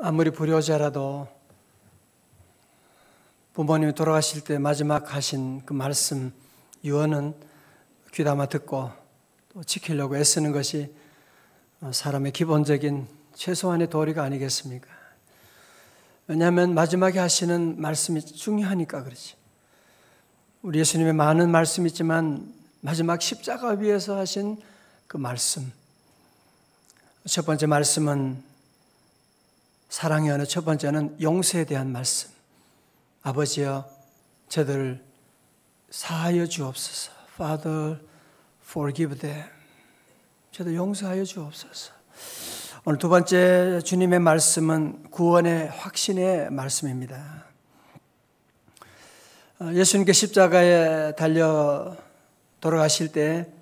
아무리 불효자라도 부모님이 돌아가실 때 마지막 하신 그 말씀 유언은 귀담아 듣고 또 지키려고 애쓰는 것이 사람의 기본적인 최소한의 도리가 아니겠습니까? 왜냐하면 마지막에 하시는 말씀이 중요하니까 그렇지. 우리 예수님의 많은 말씀이 있지만 마지막 십자가 위에서 하신 그 말씀, 첫 번째 말씀은 사랑의 언어, 첫 번째는 용서에 대한 말씀. 아버지여, 저들을 사하여 주옵소서. Father, forgive them. 저들 용서하여 주옵소서. 오늘 두 번째 주님의 말씀은 구원의 확신의 말씀입니다. 예수님께 십자가에 달려 돌아가실 때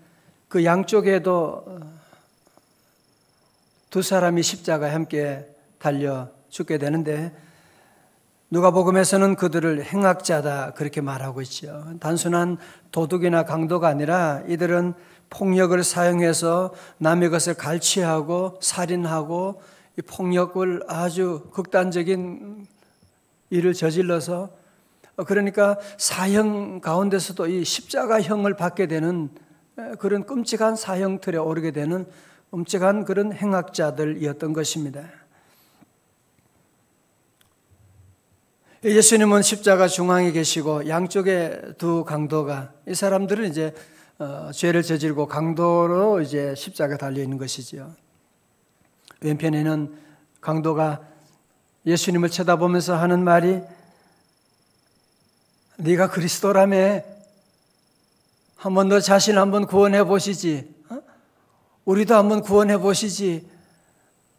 그 양쪽에도 두 사람이 십자가에 함께 달려 죽게 되는데 누가복음에서는 그들을 행악자다 그렇게 말하고 있죠. 단순한 도둑이나 강도가 아니라 이들은 폭력을 사용해서 남의 것을 갈취하고 살인하고 이 폭력을 아주 극단적인 일을 저질러서 그러니까 사형 가운데서도 이 십자가형을 받게 되는 그런 끔찍한 사형틀에 오르게 되는 끔찍한 그런 행악자들이었던 것입니다. 예수님은 십자가 중앙에 계시고 양쪽에 두 강도가 이 사람들은 이제 죄를 저지르고 강도로 이제 십자가에 달려 있는 것이죠. 왼편에는 강도가 예수님을 쳐다보면서 하는 말이 네가 그리스도라며 한번 너 자신 한번 구원해 보시지, 우리도 한번 구원해 보시지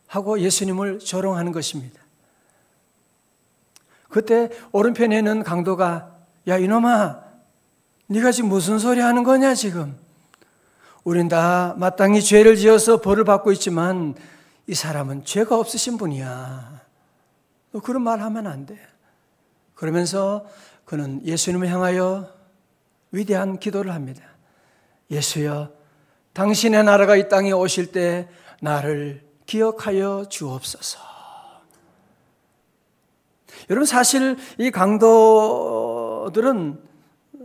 하고 예수님을 조롱하는 것입니다. 그때 오른편에 있는 강도가 야 이놈아, 네가 지금 무슨 소리 하는 거냐 지금. 우린 다 마땅히 죄를 지어서 벌을 받고 있지만 이 사람은 죄가 없으신 분이야. 너 그런 말 하면 안 돼. 그러면서 그는 예수님을 향하여 위대한 기도를 합니다. 예수여, 당신의 나라가 이 땅에 오실 때 나를 기억하여 주옵소서. 여러분 사실 이 강도들은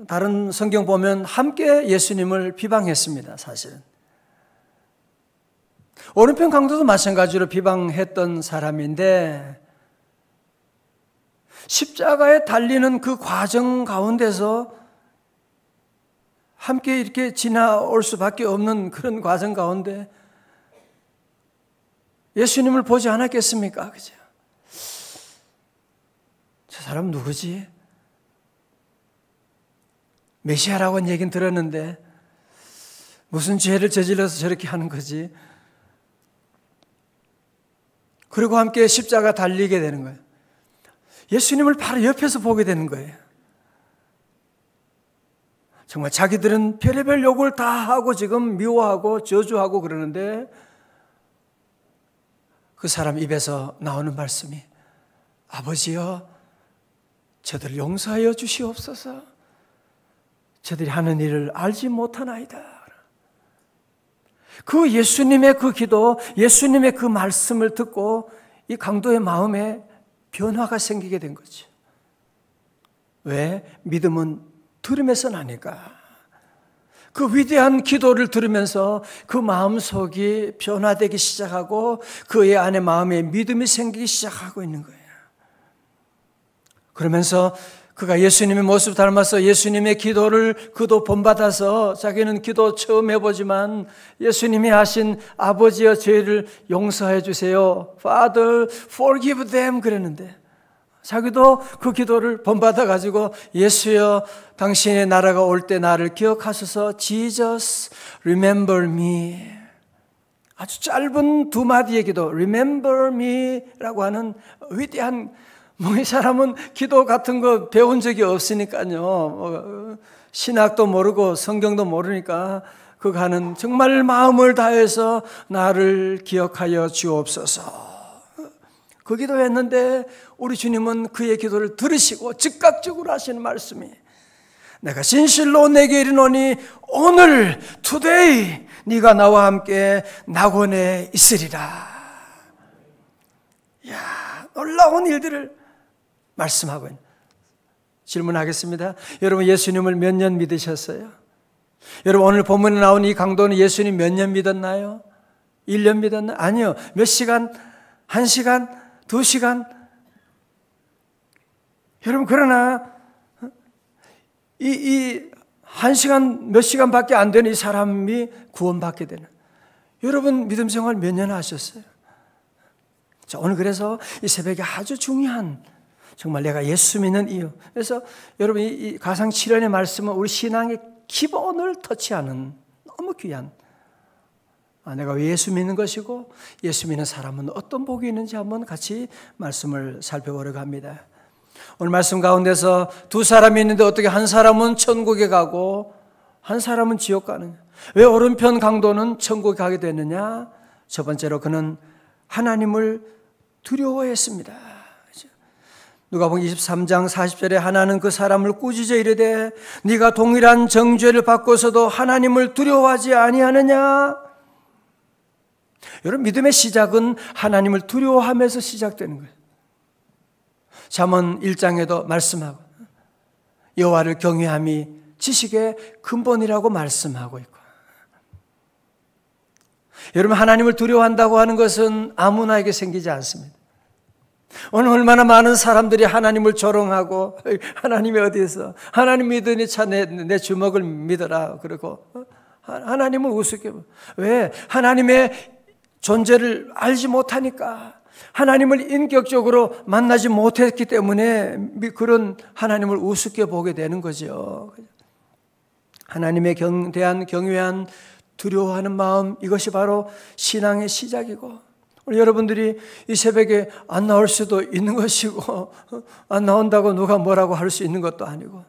다른 성경 보면 함께 예수님을 비방했습니다. 사실은 오른편 강도도 마찬가지로 비방했던 사람인데 십자가에 달리는 그 과정 가운데서 함께 이렇게 지나올 수밖에 없는 그런 과정 가운데 예수님을 보지 않았겠습니까? 그죠? 저 사람 누구지? 메시아라고 하는 얘기는 들었는데 무슨 죄를 저질러서 저렇게 하는 거지? 그리고 함께 십자가 달리게 되는 거예요. 예수님을 바로 옆에서 보게 되는 거예요. 정말 자기들은 별의별 욕을 다 하고 지금 미워하고 저주하고 그러는데 그 사람 입에서 나오는 말씀이 아버지여, 저들을 용서하여 주시옵소서. 저들이 하는 일을 알지 못하나이다. 그 예수님의 그 기도, 예수님의 그 말씀을 듣고 이 강도의 마음에 변화가 생기게 된 거죠. 왜? 믿음은 들음에서 나니까. 그 위대한 기도를 들으면서 그 마음속이 변화되기 시작하고 그의 안에 마음에 믿음이 생기기 시작하고 있는 거예요. 그러면서 그가 예수님의 모습을 닮아서 예수님의 기도를 그도 본받아서 자기는 기도 처음 해보지만 예수님이 하신 아버지여 죄를 용서해 주세요. Father, forgive them 그랬는데 자기도 그 기도를 본받아가지고 예수여, 당신의 나라가 올 때 나를 기억하소서. Jesus, remember me. 아주 짧은 두 마디의 기도, remember me 라고 하는 위대한, 이 사람은 기도 같은 거 배운 적이 없으니까요. 신학도 모르고 성경도 모르니까 그거 하는 정말 마음을 다해서 나를 기억하여 주옵소서. 그 기도했는데 우리 주님은 그의 기도를 들으시고 즉각적으로 하시는 말씀이 내가 진실로 내게 이르노니 오늘 today 네가 나와 함께 낙원에 있으리라. 야, 놀라운 일들을 말씀하고 있는. 질문하겠습니다. 여러분 예수님을 몇 년 믿으셨어요? 여러분 오늘 본문에 나온 이 강도는 예수님 몇 년 믿었나요? 1년 믿었나요? 아니요. 몇 시간? 1시간? 2시간? 여러분 그러나 이 1시간 몇 시간밖에 안 되는 이 사람이 구원받게 되는. 여러분 믿음 생활 몇 년 하셨어요? 자, 오늘 그래서 이 새벽에 아주 중요한 정말 내가 예수 믿는 이유. 그래서 여러분 이 가상 7연의 말씀은 우리 신앙의 기본을 터치하는 너무 귀한 내가 왜 예수 믿는 것이고 예수 믿는 사람은 어떤 복이 있는지 한번 같이 말씀을 살펴보려고 합니다. 오늘 말씀 가운데서 두 사람이 있는데 어떻게 한 사람은 천국에 가고 한 사람은 지옥 가느냐. 왜 오른편 강도는 천국에 가게 됐느냐. 첫 번째로 그는 하나님을 두려워했습니다. 누가복음 23장 40절에 하나는 그 사람을 꾸짖어 이르되 네가 동일한 정죄를 받고서도 하나님을 두려워하지 아니하느냐. 여러분 믿음의 시작은 하나님을 두려워하면서 시작되는 거예요. 잠언 1장에도 말씀하고 여호와를 경외함이 지식의 근본이라고 말씀하고 있고. 여러분 하나님을 두려워한다고 하는 것은 아무나에게 생기지 않습니다. 오늘 얼마나 많은 사람들이 하나님을 조롱하고 하나님이 어디에서 하나님 믿으니 차 내 주먹을 믿어라 그러고 하나님을 우습게. 왜? 하나님의 존재를 알지 못하니까 하나님을 인격적으로 만나지 못했기 때문에 그런 하나님을 우습게 보게 되는 거죠. 하나님에 대한 경외한 두려워하는 마음, 이것이 바로 신앙의 시작이고 우리 여러분들이 이 새벽에 안 나올 수도 있는 것이고 안 나온다고 누가 뭐라고 할 수 있는 것도 아니고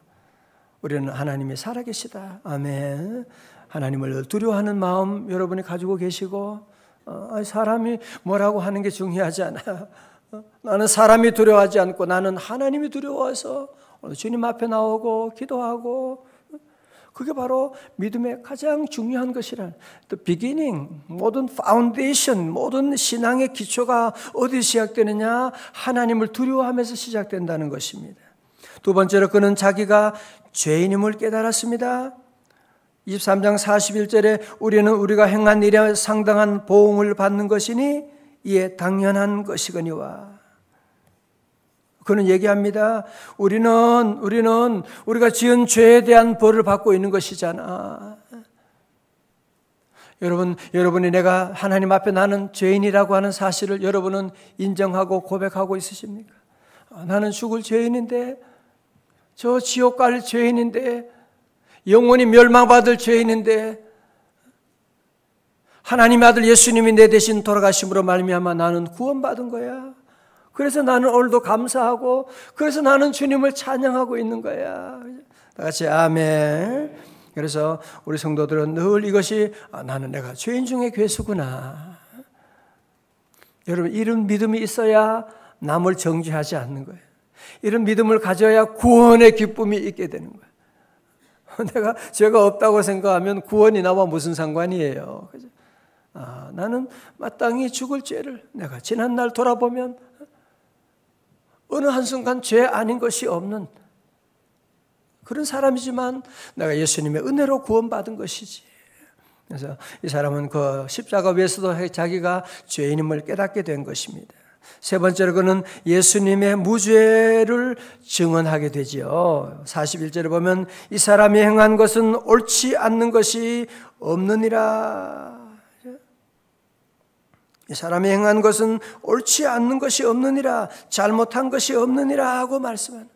우리는 하나님이 살아계시다. 아멘. 하나님을 두려워하는 마음 여러분이 가지고 계시고 사람이 뭐라고 하는 게 중요하지 않아. 나는 사람이 두려워하지 않고 나는 하나님이 두려워서 주님 앞에 나오고 기도하고 그게 바로 믿음의 가장 중요한 것이란 The beginning, 모든 파운데이션, 모든 신앙의 기초가 어디 시작되느냐? 하나님을 두려워하면서 시작된다는 것입니다. 두 번째로 그는 자기가 죄인임을 깨달았습니다. 23장 41절에 우리는 우리가 행한 일에 상당한 보응을 받는 것이니 이에 당연한 것이거니와. 그는 얘기합니다. 우리가 지은 죄에 대한 벌을 받고 있는 것이잖아. 여러분이 내가 하나님 앞에 나는 죄인이라고 하는 사실을 여러분은 인정하고 고백하고 있으십니까? 나는 죽을 죄인인데, 저 지옥 갈 죄인인데, 영원히 멸망받을 죄인인데, 하나님의 아들 예수님이 내 대신 돌아가심으로 말미암아 나는 구원받은 거야. 그래서 나는 오늘도 감사하고 그래서 나는 주님을 찬양하고 있는 거야. 다 같이 아멘. 그래서 우리 성도들은 늘 이것이 나는 내가 죄인 중에 괴수구나. 여러분 이런 믿음이 있어야 남을 정죄하지 않는 거예요. 이런 믿음을 가져야 구원의 기쁨이 있게 되는 거예요. 내가 죄가 없다고 생각하면 구원이 나와 무슨 상관이에요. 나는 마땅히 죽을 죄를 내가 지난날 돌아보면 어느 한순간 죄 아닌 것이 없는 그런 사람이지만 내가 예수님의 은혜로 구원받은 것이지. 그래서 이 사람은 그 십자가 위에서도 자기가 죄인임을 깨닫게 된 것입니다. 세 번째로 그는 예수님의 무죄를 증언하게 되지요. 41절에 보면 이 사람이 행한 것은 옳지 않는 것이 없느니라. 이 사람이 행한 것은 옳지 않는 것이 없느니라, 잘못한 것이 없느니라 하고 말씀하는.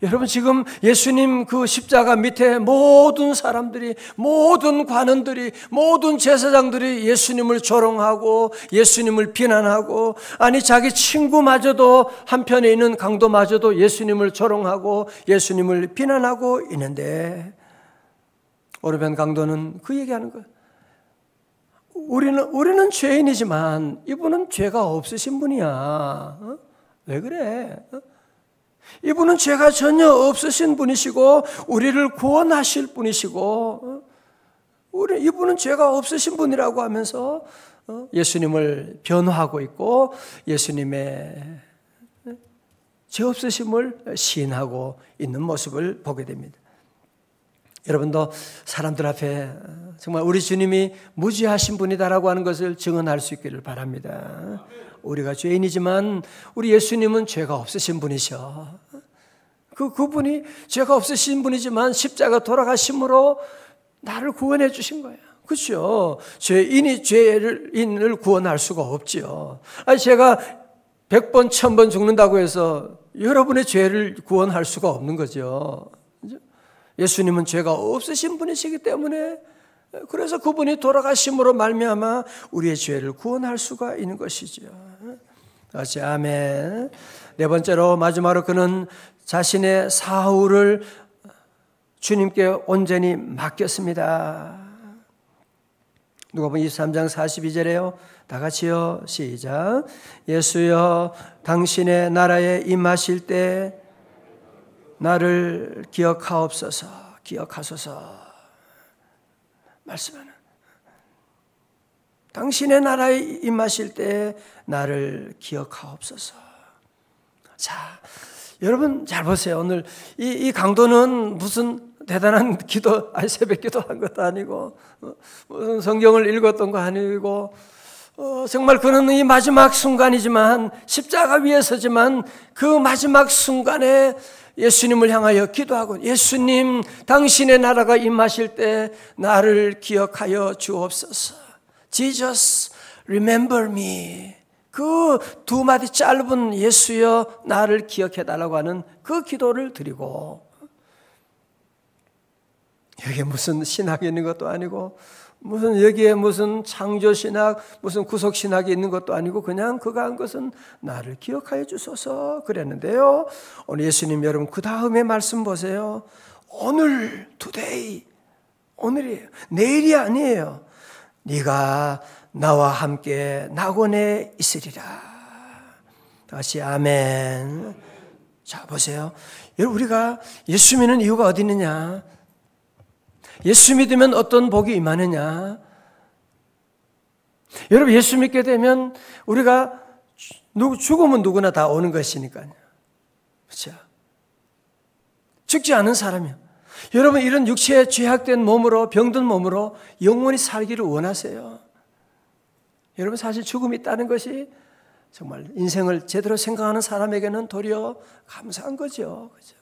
여러분 지금 예수님 그 십자가 밑에 모든 사람들이, 모든 관원들이, 모든 제사장들이 예수님을 조롱하고 예수님을 비난하고, 아니 자기 친구마저도 한편에 있는 강도마저도 예수님을 조롱하고 예수님을 비난하고 있는데, 오르변 강도는 그 얘기하는 거예요. 우리는 죄인이지만 이분은 죄가 없으신 분이야. 왜 그래? 이분은 죄가 전혀 없으신 분이시고 우리를 구원하실 분이시고 이분은 죄가 없으신 분이라고 하면서 예수님을 변호하고 있고 예수님의 죄 없으심을 시인하고 있는 모습을 보게 됩니다. 여러분도 사람들 앞에 정말 우리 주님이 무죄하신 분이다라고 하는 것을 증언할 수 있기를 바랍니다. 우리가 죄인이지만 우리 예수님은 죄가 없으신 분이셔. 그분이 죄가 없으신 분이지만 십자가 돌아가심으로 나를 구원해 주신 거예요. 그렇죠? 죄인이 죄인을 구원할 수가 없지요. 아니 제가 100번, 1000번 죽는다고 해서 여러분의 죄를 구원할 수가 없는 거죠. 예수님은 죄가 없으신 분이시기 때문에 그래서 그분이 돌아가심으로 말미암아 우리의 죄를 구원할 수가 있는 것이죠. 같이 아멘. 네 번째로 마지막으로 그는 자신의 사후를 주님께 온전히 맡겼습니다. 누가복음 23장 42절에요. 다 같이요. 시작. 예수여 당신의 나라에 임하실 때 나를 기억하옵소서. 기억하소서. 말씀하는 당신의 나라에 임하실 때 나를 기억하옵소서. 자, 여러분 잘 보세요. 오늘 이 강도는 무슨 대단한 기도, 새벽 기도한 것도 아니고 무슨 성경을 읽었던 거 아니고 정말 그는 이 마지막 순간이지만 십자가 위에 서지만 그 마지막 순간에 예수님을 향하여 기도하고 예수님 당신의 나라가 임하실 때 나를 기억하여 주옵소서. Jesus, remember me. 그 두 마디 짧은 예수여 나를 기억해 달라고 하는 그 기도를 드리고 여기에 무슨 신학이 있는 것도 아니고 무슨 여기에 무슨 창조신학 무슨 구속신학이 있는 것도 아니고 그냥 그가 한 것은 나를 기억하여 주소서 그랬는데요. 오늘 예수님 여러분 그 다음에 말씀 보세요. 오늘 today 오늘이에요. 내일이 아니에요. 네가 나와 함께 낙원에 있으리라. 다시 아멘. 자 보세요. 여러분 우리가 예수 믿는 이유가 어디 있느냐? 예수 믿으면 어떤 복이 임하느냐? 여러분 예수 믿게 되면 우리가 죽으면 누구나 다 오는 것이니까요. 그렇죠? 죽지 않은 사람이요. 여러분 이런 육체에 죄악된 몸으로 병든 몸으로 영원히 살기를 원하세요? 여러분 사실 죽음이 있다는 것이 정말 인생을 제대로 생각하는 사람에게는 도리어 감사한 거죠. 그렇죠?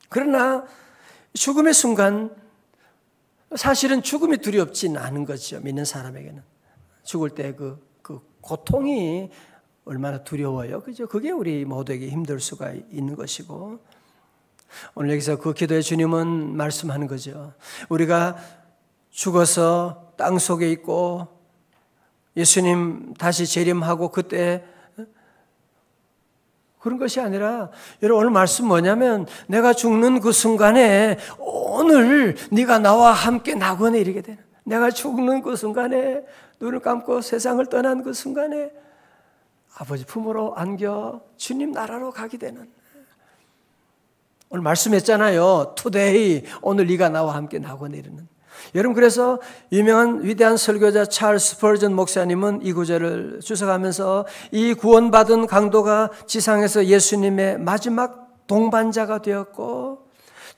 그러나 죽음의 순간 사실은 죽음이 두렵진 않은 거죠. 믿는 사람에게는. 죽을 때 그 고통이 얼마나 두려워요. 그죠? 그게 우리 모두에게 힘들 수가 있는 것이고 오늘 여기서 그 기도의 주님은 말씀하는 거죠. 우리가 죽어서 땅 속에 있고 예수님 다시 재림하고 그때 그런 것이 아니라 여러분 오늘 말씀 뭐냐면 내가 죽는 그 순간에 오늘 네가 나와 함께 낙원에 이르게 되는 내가 죽는 그 순간에 눈을 감고 세상을 떠난 그 순간에 아버지 품으로 안겨 주님 나라로 가게 되는 오늘 말씀했잖아요. Today 오늘 네가 나와 함께 낙원에 이르는 여러분 그래서 유명한 위대한 설교자 찰스 스퍼전 목사님은 이 구절을 주석하면서 이 구원받은 강도가 지상에서 예수님의 마지막 동반자가 되었고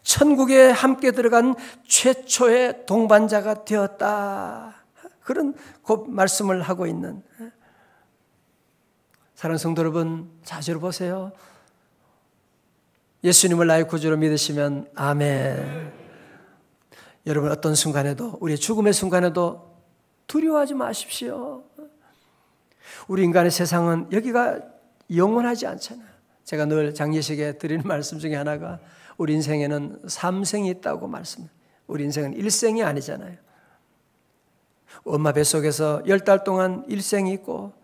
천국에 함께 들어간 최초의 동반자가 되었다. 그런 말씀을 하고 있는 사랑하는 성도 여러분 자세로 보세요. 예수님을 나의 구주로 믿으시면 아멘. 여러분 어떤 순간에도 우리의 죽음의 순간에도 두려워하지 마십시오. 우리 인간의 세상은 여기가 영원하지 않잖아요. 제가 늘 장례식에 드리는 말씀 중에 하나가 우리 인생에는 3생이 있다고 말씀해요. 우리 인생은 1생이 아니잖아요. 엄마 뱃속에서 10달 동안 1생이 있고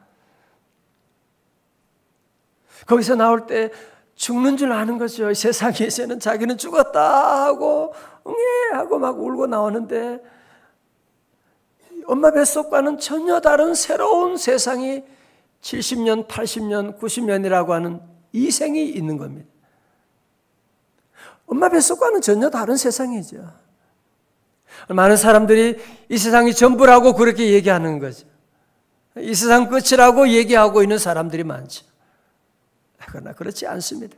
거기서 나올 때 죽는 줄 아는 거죠. 세상에서는 자기는 죽었다 하고 하고 막 울고 나오는데 엄마 뱃속과는 전혀 다른 새로운 세상이 70년, 80년, 90년이라고 하는 이 생이 있는 겁니다. 엄마 뱃속과는 전혀 다른 세상이죠. 많은 사람들이 이 세상이 전부라고 그렇게 얘기하는 거죠. 이 세상 끝이라고 얘기하고 있는 사람들이 많죠. 그러나 그렇지 않습니다.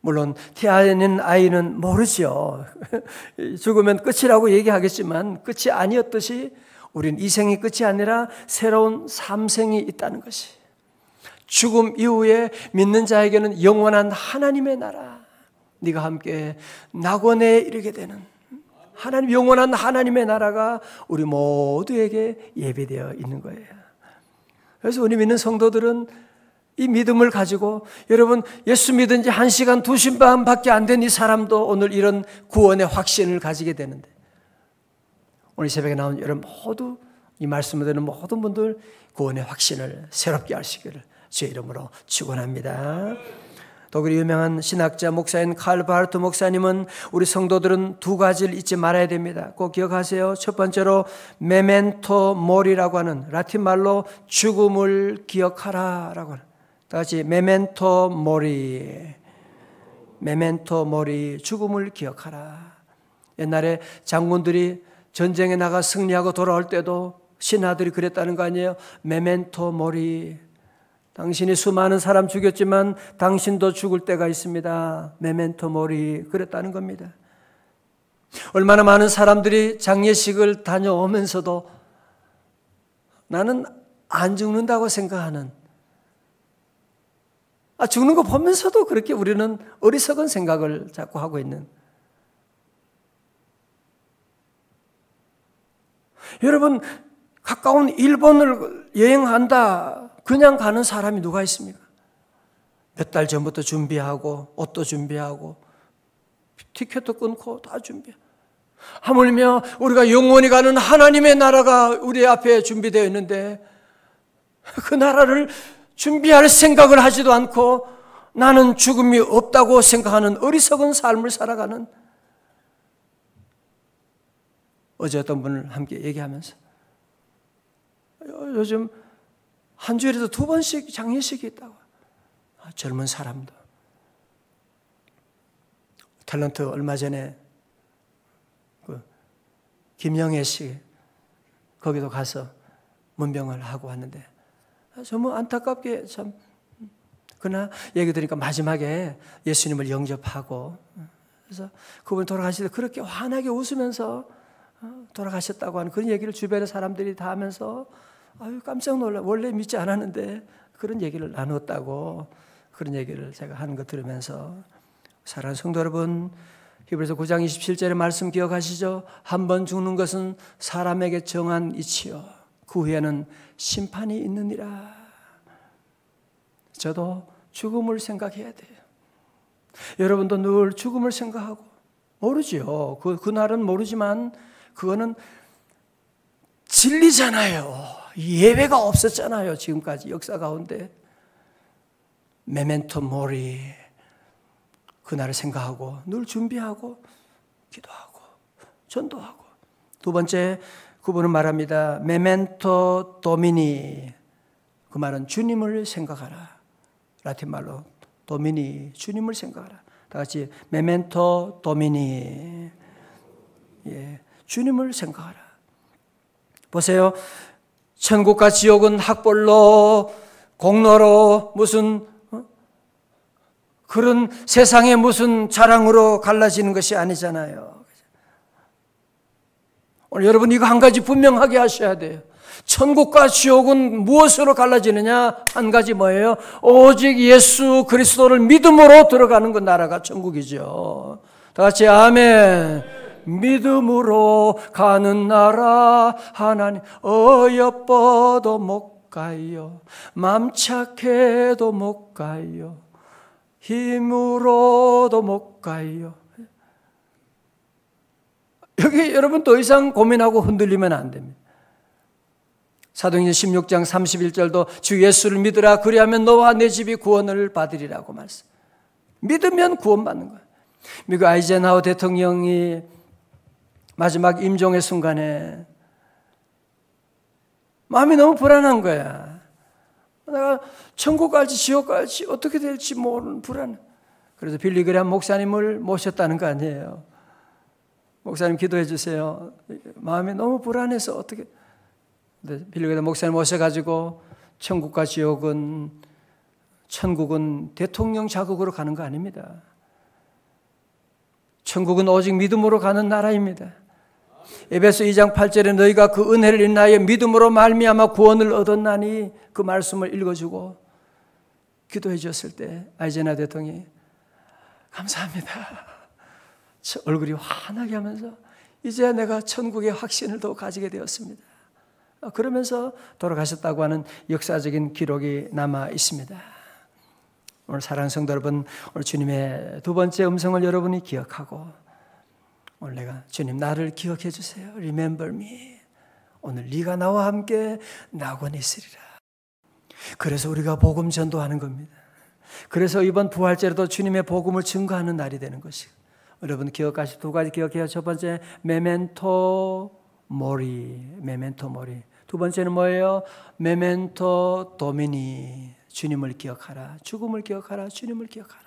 물론 태어나는 아이는 모르죠. 죽으면 끝이라고 얘기하겠지만 끝이 아니었듯이 우리는 이 생이 끝이 아니라 새로운 삼생이 있다는 것이, 죽음 이후에 믿는 자에게는 영원한 하나님의 나라, 네가 함께 낙원에 이르게 되는 하나님, 영원한 하나님의 나라가 우리 모두에게 예비되어 있는 거예요. 그래서 우리 믿는 성도들은 이 믿음을 가지고, 여러분 예수 믿은 지 1시간 2시간 밖에 안 된 이 사람도 오늘 이런 구원의 확신을 가지게 되는데, 오늘 새벽에 나온 여러분 모두, 이 말씀을 듣는 모든 분들 구원의 확신을 새롭게 하시기를 주의 이름으로 축원합니다. 독일의 유명한 신학자 목사인 칼 바르트 목사님은 우리 성도들은 2가지를 잊지 말아야 됩니다. 꼭 기억하세요. 첫 번째로 메멘토 모리라고 하는, 라틴 말로 죽음을 기억하라라고 하는, 다 같이 메멘토 모리, 메멘토 모리, 죽음을 기억하라. 옛날에 장군들이 전쟁에 나가 승리하고 돌아올 때도 신하들이 그랬다는 거 아니에요? 메멘토 모리, 당신이 수많은 사람 죽였지만 당신도 죽을 때가 있습니다. 메멘토 모리, 그랬다는 겁니다. 얼마나 많은 사람들이 장례식을 다녀오면서도 나는 안 죽는다고 생각하는, 죽는 거 보면서도 그렇게 우리는 어리석은 생각을 자꾸 하고 있는. 여러분, 가까운 일본을 여행한다 그냥 가는 사람이 누가 있습니까? 몇 달 전부터 준비하고, 옷도 준비하고, 티켓도 끊고 다 준비하고, 하물며 우리가 영원히 가는 하나님의 나라가 우리 앞에 준비되어 있는데 그 나라를 준비할 생각을 하지도 않고 나는 죽음이 없다고 생각하는 어리석은 삶을 살아가는, 어제 어떤 분을 함께 얘기하면서 요즘 한 주일에도 2번씩 장례식이 있다고. 젊은 사람도. 탤런트 얼마 전에 김영애 씨 거기도 가서 문병을 하고 왔는데 정말 안타깝게 참, 그러나 얘기 들으니까 마지막에 예수님을 영접하고, 그래서 그분이 돌아가실 때 그렇게 환하게 웃으면서 돌아가셨다고 하는 그런 얘기를 주변의 사람들이 다 하면서 아유 깜짝 놀라, 원래 믿지 않았는데 그런 얘기를 나눴다고, 그런 얘기를 제가 하는 거 들으면서, 사랑하는 성도 여러분, 히브리서 9장 27절의 말씀 기억하시죠? 한 번 죽는 것은 사람에게 정한 이치요 그 후에는 심판이 있느니라. 저도 죽음을 생각해야 돼요. 여러분도 늘 죽음을 생각하고, 모르죠. 그날은 모르지만 그거는 진리잖아요. 예외가 없었잖아요. 지금까지 역사 가운데. 메멘토 모리, 그날을 생각하고 늘 준비하고 기도하고 전도하고. 2번째, 그분은 말합니다. 메멘토 도미니, 그 말은 주님을 생각하라. 라틴 말로 도미니, 주님을 생각하라. 다 같이 메멘토 도미니, 예, 주님을 생각하라. 보세요. 천국과 지옥은 학벌로, 공로로, 무슨 그런 세상의 무슨 자랑으로 갈라지는 것이 아니잖아요. 오늘 여러분 이거 한 가지 분명하게 하셔야 돼요. 천국과 지옥은 무엇으로 갈라지느냐? 한 가지 뭐예요? 오직 예수 그리스도를 믿음으로 들어가는 그 나라가 천국이죠. 다 같이 아멘. 믿음으로 가는 나라 하나님, 어여뻐도 못 가요, 맘 착해도 못 가요, 힘으로도 못 가요. 여기 여러분 더 이상 고민하고 흔들리면 안 됩니다. 사도행전 16장 31절도 주 예수를 믿으라 그리하면 너와 내 집이 구원을 받으리라고 말씀. 믿으면 구원받는 거예요. 미국 아이젠하워 대통령이 마지막 임종의 순간에 마음이 너무 불안한 거야. 내가 천국 갈지 지옥 갈지 어떻게 될지 모르는 불안. 그래서 빌리 그레이엄 목사님을 모셨다는 거 아니에요. 목사님 기도해 주세요. 마음이 너무 불안해서 어떻게. 빌리그레 목사님 오셔가지고 천국과 지옥은, 천국은 대통령 자국으로 가는 거 아닙니다. 천국은 오직 믿음으로 가는 나라입니다. 에베소 2장 8절에 너희가 그 은혜를 인하여 믿음으로 말미암아 구원을 얻었나니, 그 말씀을 읽어주고 기도해 주었을 때 아이제나 대통령이 감사합니다. 얼굴이 환하게 하면서 이제 내가 천국의 확신을 더 가지게 되었습니다. 그러면서 돌아가셨다고 하는 역사적인 기록이 남아 있습니다. 오늘 사랑하는 성도 여러분, 오늘 주님의 두 번째 음성을 여러분이 기억하고, 오늘 내가 주님 나를 기억해 주세요. Remember me. 오늘 네가 나와 함께 낙원에 있으리라. 그래서 우리가 복음 전도하는 겁니다. 그래서 이번 부활절에도 주님의 복음을 증거하는 날이 되는 것이고, 여러분 기억하실 두 가지 기억해요. 첫 번째, 메멘토 모리, 메멘토 모리. 두 번째는 뭐예요? 메멘토 도미니, 주님을 기억하라. 죽음을 기억하라. 주님을 기억하라.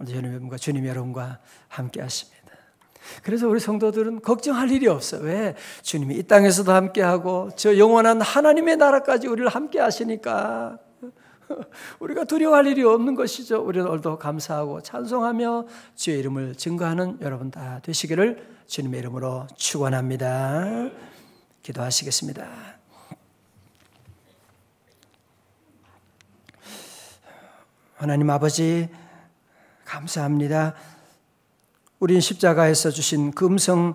오늘 주님 여러분과 함께 하십니다. 그래서 우리 성도들은 걱정할 일이 없어요. 왜? 주님이 이 땅에서도 함께하고 저 영원한 하나님의 나라까지 우리를 함께 하시니까 우리가 두려워할 일이 없는 것이죠. 우리는 오늘도 감사하고 찬송하며 주의 이름을 증거하는 여러분 다 되시기를 주님의 이름으로 축원합니다. 기도하시겠습니다. 하나님 아버지 감사합니다. 우린 십자가에서 주신 그 음성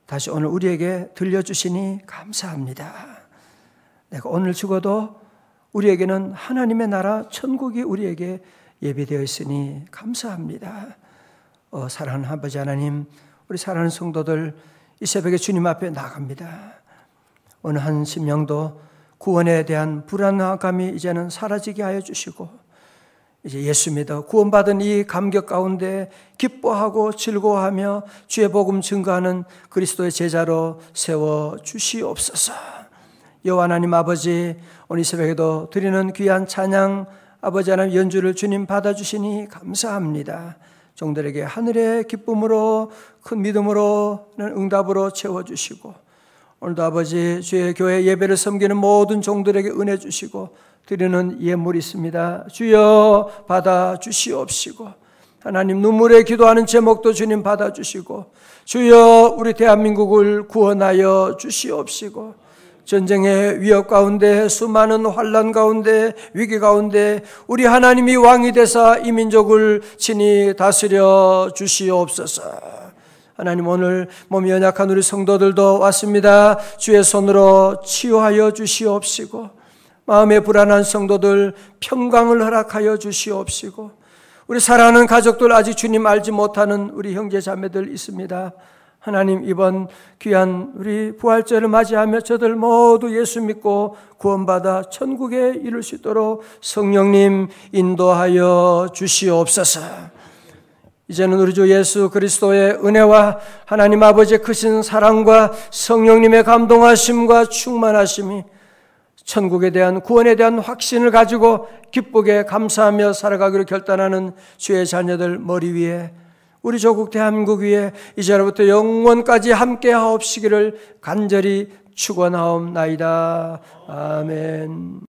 다시 오늘 우리에게 들려주시니 감사합니다. 내가 오늘 죽어도 우리에게는 하나님의 나라 천국이 우리에게 예비되어 있으니 감사합니다. 사랑하는 아버지 하나님, 우리 사랑하는 성도들 이 새벽에 주님 앞에 나갑니다. 어느 한 심령도 구원에 대한 불안감이 이제는 사라지게 하여 주시고, 이제 예수 믿어 구원받은 이 감격 가운데 기뻐하고 즐거워하며 주의 복음 증거하는 그리스도의 제자로 세워 주시옵소서. 여호와 하나님 아버지, 오늘 새벽에도 드리는 귀한 찬양 아버지 하나님 연주를 주님 받아주시니 감사합니다. 종들에게 하늘의 기쁨으로 큰 믿음으로 응답으로 채워주시고, 오늘도 아버지 주의 교회 예배를 섬기는 모든 종들에게 은혜 주시고 드리는 예물이 있습니다. 주여 받아주시옵시고, 하나님 눈물에 기도하는 제목도 주님 받아주시고, 주여 우리 대한민국을 구원하여 주시옵시고, 전쟁의 위협 가운데 수많은 환난 가운데 위기 가운데 우리 하나님이 왕이 되사 이 민족을 친히 다스려 주시옵소서. 하나님 오늘 몸이 연약한 우리 성도들도 왔습니다. 주의 손으로 치유하여 주시옵시고, 마음에 불안한 성도들 평강을 허락하여 주시옵시고, 우리 사랑하는 가족들 아직 주님 알지 못하는 우리 형제 자매들 있습니다. 하나님 이번 귀한 우리 부활절을 맞이하며 저들 모두 예수 믿고 구원받아 천국에 이룰 수 있도록 성령님 인도하여 주시옵소서. 이제는 우리 주 예수 그리스도의 은혜와 하나님 아버지의 크신 사랑과 성령님의 감동하심과 충만하심이 천국에 대한 구원에 대한 확신을 가지고 기쁘게 감사하며 살아가기로 결단하는 주의 자녀들 머리 위에, 우리 조국 대한민국 위에 이제로부터 영원까지 함께 하옵시기를 간절히 축원하옵나이다. 아멘.